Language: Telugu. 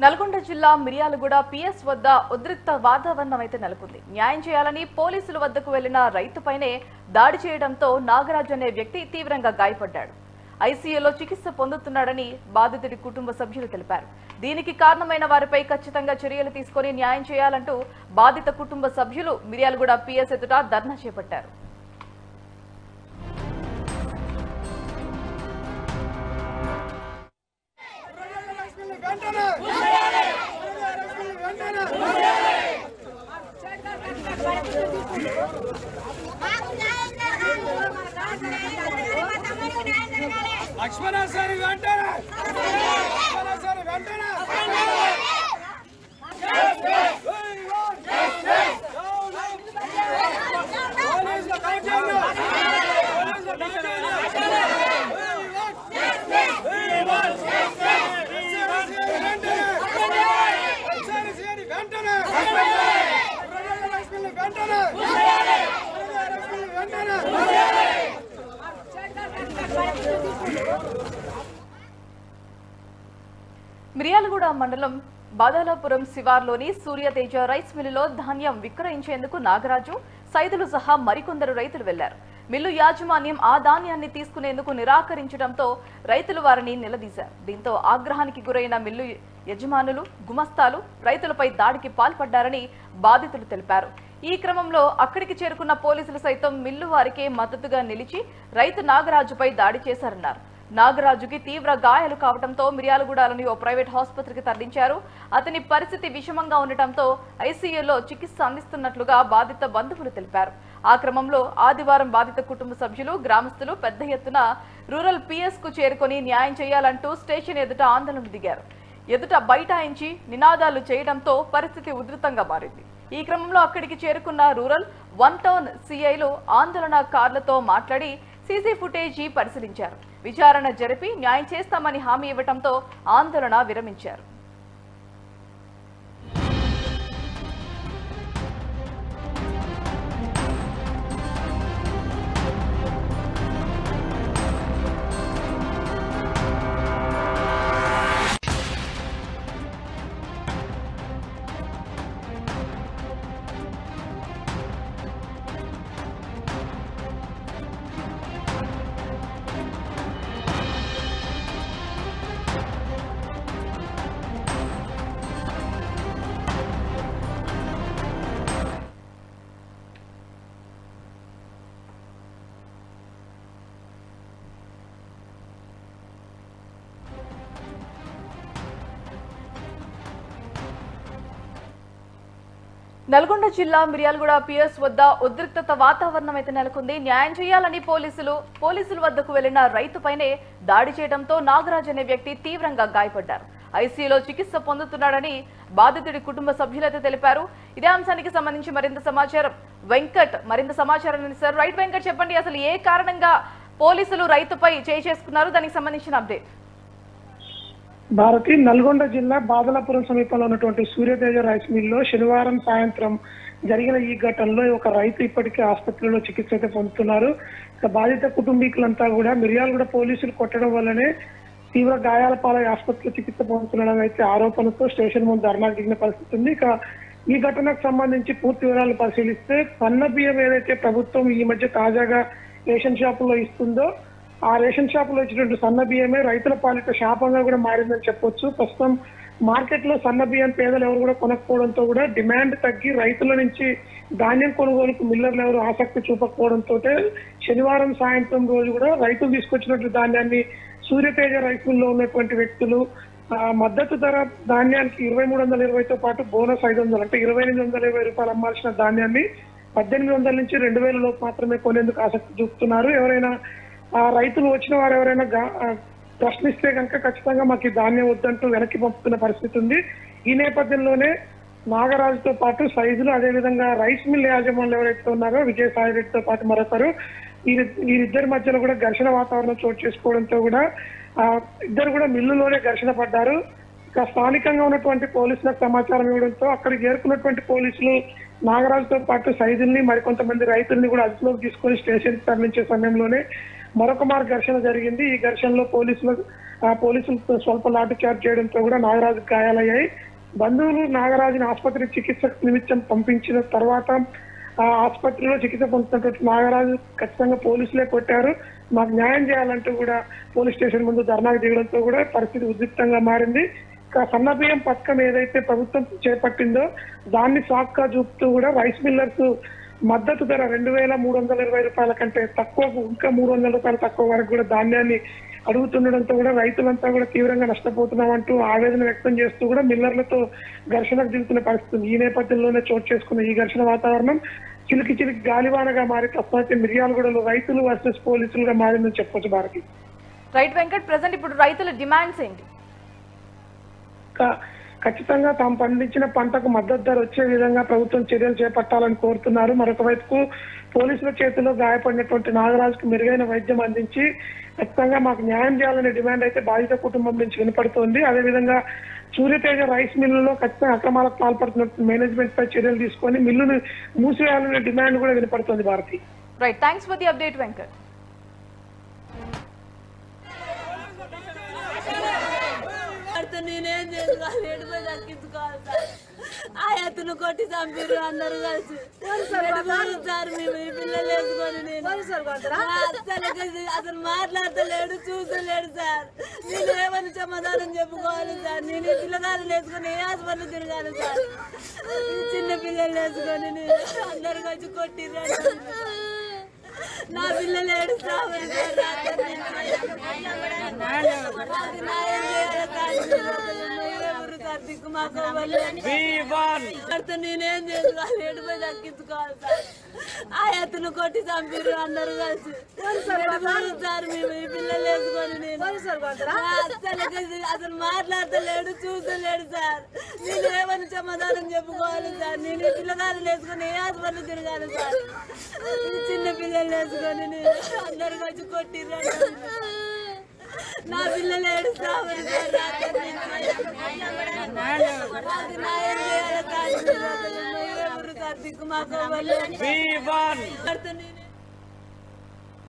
నల్గొండ జిల్లా మిర్యాలగూడ పిఎస్ వద్ద ఉద్రిక్త వాతావరణం అయితే నెలకొంది. న్యాయం చేయాలని పోలీసుల వద్దకు వెళ్లిన రైతుపైనే దాడి చేయడంతో నాగరాజు అనే వ్యక్తి తీవ్రంగా గాయపడ్డాడు. ఐసీయూలో చికిత్స పొందుతున్నాడని బాధితుడి కుటుంబ సభ్యులు తెలిపారు. దీనికి కారణమైన వారిపై ఖచ్చితంగా చర్యలు తీసుకొని న్యాయం చేయాలంటూ బాధిత కుటుంబ సభ్యులు మిర్యాలగూడ పిఎస్ ఎదుట ధర్నా చేపట్టారు. లక్ష్మణ సారి వెంటనే మిర్యాలగూడ మండలం బాదాలాపురం శివార్లోని సూర్యతేజ రైస్ మిల్లులో ధాన్యం విక్రయించేందుకు నాగరాజు, సైదులు సహా మరికొందరు రైతులు వెళ్లారు. మిల్లు యాజమాన్యం ఆ ధాన్యాన్ని తీసుకునేందుకు నిరాకరించడంతో రైతులు వారిని నిలదీశారు. దీంతో ఆగ్రహానికి గురైన మిల్లు యజమానులు, గుమస్తాలు రైతులపై దాడికి పాల్పడ్డారని బాధితులు తెలిపారు. ఈ క్రమంలో అక్కడికి చేరుకున్న పోలీసులు సైతం మిల్లు వారికే మద్దతుగా నిలిచి రైతు నాగరాజుపై దాడి చేశారన్నారు. నాగరాజుకి తీవ్ర గాయాలు కావడంతో మిర్యాలగూడలోని ఓ ప్రైవేట్ ఆసుపత్రికి తరలించారు. అతని పరిస్థితి విషమంగా ఉండటంతో ఐసీయూలో చికిత్స అందిస్తున్నట్లుగా బాధిత బంధువులు తెలిపారు. ఆ క్రమంలో ఆదివారం బాధిత కుటుంబ సభ్యులు, గ్రామస్తులు పెద్ద ఎత్తున రూరల్ పిఎస్ కు చేరుకొని న్యాయం చేయాలంటూ స్టేషన్ ఎదుట ఆందోళన దిగారు. ఎదుట బైఠాయించి నినాదాలు చేయడంతో పరిస్థితి ఉధృతంగా మారింది. ఈ క్రమంలో అక్కడికి చేరుకున్న రూరల్ 1 టౌన్ సిఐలు ఆందోళనకారులతో మాట్లాడి సీసీ ఫుటేజీ పరిశీలించారు. విచారణ జరిపి న్యాయం చేస్తామని హామీ ఇవ్వడంతో ఆందోళన విరమించారు. నల్గొండ జిల్లా మిర్యాలగూడ పిఎస్ వద్ద ఉద్రిక్తత వాతావరణం అయితే నెలకొంది. న్యాయం చేయాలని పోలీసుల వద్దకు వెళ్లిన రైతుపైనే దాడి చేయడంతో నాగరాజ్ అనే వ్యక్తి తీవ్రంగా గాయపడ్డారు. ఐసీయూలో చికిత్స పొందుతున్నాడని బాధితుడి కుటుంబ సభ్యులైతే తెలిపారు. ఇదే అంశానికి సంబంధించి మరింత సమాచారం మరింత సమాచారం సార్. రైట్ వెంకట్, చెప్పండి, అసలు ఏ కారణంగా పోలీసులు రైతుపై చేసుకున్నారు, దానికి సంబంధించిన అప్డేట్. భారతి నల్గొండ జిల్లా బాదలాపురం సమీపంలో ఉన్నటువంటి సూర్యతేజ రైస్ మిల్లో శనివారం సాయంత్రం జరిగిన ఈ ఘటనలో ఒక రైతు ఇప్పటికే ఆసుపత్రిలో చికిత్స అయితే పొందుతున్నారు. బాధిత కుటుంబీకులంతా కూడా మిర్యాలగూడ పోలీసులు కొట్టడం వల్లనే తీవ్ర గాయాల పాలై ఆసుపత్రిలో చికిత్స పొందుతుండడం అయితే ఆరోపణతో స్టేషన్ ముందు ధర్నాకు దిగిన పరిస్థితి ఉంది. ఈ ఘటనకు సంబంధించి పూర్తి వివరాలు పరిశీలిస్తే సన్న బియ్యం ఏదైతే ప్రభుత్వం ఈ మధ్య తాజాగా రేషన్ షాపుల్లో ఇస్తుందో ఆ రేషన్ షాపులో ఇచ్చినటువంటి సన్న బియ్యమే రైతుల పాలిట శాపంగా కూడా మారిందని చెప్పొచ్చు. ప్రస్తుతం మార్కెట్ లో సన్న బియ్యం పేదలు ఎవరు కూడా కొనకపోవడంతో కూడా డిమాండ్ తగ్గి రైతుల నుంచి ధాన్యం కొనుగోలుకు మిల్లర్లు ఎవరు ఆసక్తి చూపకపోవడంతో శనివారం సాయంత్రం రోజు కూడా రైతులు తీసుకొచ్చినటువంటి ధాన్యాన్ని సూర్యతేజ రైస్ మిల్లో ఉన్నటువంటి వ్యక్తులు మద్దతు ధర ధాన్యానికి 2320తో పాటు బోనస్ 500 అంటే 2820 రూపాయలు అమ్మాల్సిన ధాన్యాన్ని 1800 నుంచి 2000 లోపు మాత్రమే కొనేందుకు ఆసక్తి చూపుతున్నారు. ఎవరైనా రైతులు వచ్చిన వారు ఎవరైనా ప్రశ్నిస్తే కనుక ఖచ్చితంగా మాకు ఈ ధాన్యం వద్దంటూ వెనక్కి పంపుతున్న పరిస్థితి ఉంది. ఈ నేపథ్యంలోనే నాగరాజుతో పాటు సైజులు, అదేవిధంగా రైస్ మిల్ యాజమాన్యులు ఎవరైతే ఉన్నారో విజయసాయి రెడ్డితో పాటు మరొకరు, వీరిద్దరి మధ్యలో కూడా ఘర్షణ వాతావరణం చోటు చేసుకోవడంతో కూడా ఇద్దరు కూడా మిల్లులోనే ఘర్షణ పడ్డారు. స్థానికంగా ఉన్నటువంటి పోలీసులకు సమాచారం ఇవ్వడంతో అక్కడికి చేరుకున్నటువంటి పోలీసులు నాగరాజుతో పాటు సైదుల్ని మరికొంతమంది రైతుల్ని కూడా అదుపులోకి తీసుకొని స్టేషన్ తరలించే సమయంలోనే మరొక ఘర్షణ జరిగింది. ఈ ఘర్షణలో పోలీసులు పోలీసులు స్వల్ప లాఠీ చార్జ్ చేయడంతో కూడా నాగరాజు గాయాలయ్యాయి. బంధువులు నాగరాజుని ఆసుపత్రి చికిత్స నిమిత్తం పంపించిన తర్వాత ఆ ఆసుపత్రిలో చికిత్స పొందుతున్నటువంటి నాగరాజు ఖచ్చితంగా పోలీసులే కొట్టారు, మాకు న్యాయం చేయాలంటూ కూడా పోలీస్ స్టేషన్ ముందు ధర్నాకు దిగడంతో కూడా పరిస్థితి ఉద్రిక్తంగా మారింది. సన్నబియ్యం పథకం ఏదైతే ప్రభుత్వం చేపట్టిందో దాన్ని సాక్గా చూపుతూ కూడా రైస్ మిల్లర్స్ మద్దతు ధర 2,320 రూపాయల కంటే తక్కువకు ఇంకా 300 రూపాయలు తక్కువ వరకు కూడా ధాన్యాన్ని అడుగుతుండడంతో కూడా రైతులంతా కూడా తీవ్రంగా నష్టపోతున్నామంటూ ఆవేదన వ్యక్తం చేస్తూ కూడా మిల్లర్లతో ఘర్షణకు దిగుతున్న పరిస్థితి. ఈ నేపథ్యంలోనే చోటు చేసుకున్న ఈ ఘర్షణ వాతావరణం చిలికి చిలికి గాలివానగా మారి తప్పైతే మిర్యాలగూడలో రైతులు వర్సెస్ పోలీసులుగా మారిందని చెప్పొచ్చు భారతి. రైట్ వెంకట్, ప్రెసెంట్ ఇప్పుడు రైతుల డిమాండ్స్ ఏంటి? ఖచ్చితంగా తాము పండించిన పంటకు మద్దతు ధర వచ్చే విధంగా ప్రభుత్వం చర్యలు చేపట్టాలని కోరుతున్నారు. మరొక వైపు పోలీసుల చేతిలో గాయపడినటువంటి నాగరాజుకు మెరుగైన వైద్యం అందించి ఖచ్చితంగా మాకు న్యాయం చేయాలనే డిమాండ్ అయితే బాధిత కుటుంబం నుంచి వినపడుతోంది. అదేవిధంగా సూర్యతేజ రైస్ మిల్లులో ఖచ్చితంగా అక్రమాలకు పాల్పడుతున్న మేనేజ్మెంట్ పై చర్యలు తీసుకొని మిల్లును మూసివేయాలనే డిమాండ్ కూడా వినపడుతోంది Bharathi. Right, thanks for the update Venkat. నేనేం చేసుకోవాలి, ఎడుపై దక్కించుకోవాలి సార్. ఆ ఎత్తును కొట్టి చంపిరు అందరూ కలిసి సార్. మేము ఈ పిల్లలు వేసుకొని నేను అసలు మాట్లాడతలేడు, చూసలేడు సార్. నేను ఏమని సమాధానం చెప్పుకోవాలి సార్. నేను ఈ పిల్లగాళ్ళు వేసుకొని ఏ హాస్పిటల్ తిరగాలి సార్. చిన్న పిల్లలు వేసుకొని నేను అందరు వచ్చి కొట్టిర్రు. నా పిల్లలు ఏడుస్తామని దిక్కు మాకు నేనేం చేసుకోవాలి, ఎడుపై దక్కించుకోవాలి సార్. ఆ ఎత్తును కొట్టి చంపిరు అందరూ కలిసి సార్. మేము ఈ పిల్లలు వేసుకొని నేను అసలు మాట్లాడతలేడు, చూసలేడు సార్. నేను ఏమని సమాధానం చెప్పుకోవాలి సార్. నేను ఈ పిల్లగాళ్ళు వేసుకొని ఏ హాస్పిటల్ తిరగాలి సార్. చిన్న పిల్లలు వేసుకొని నేను అందరు వచ్చి కొట్టిర్రు. నా పిల్లలు ఏడుస్తామని సార్. దిక్కు మాకు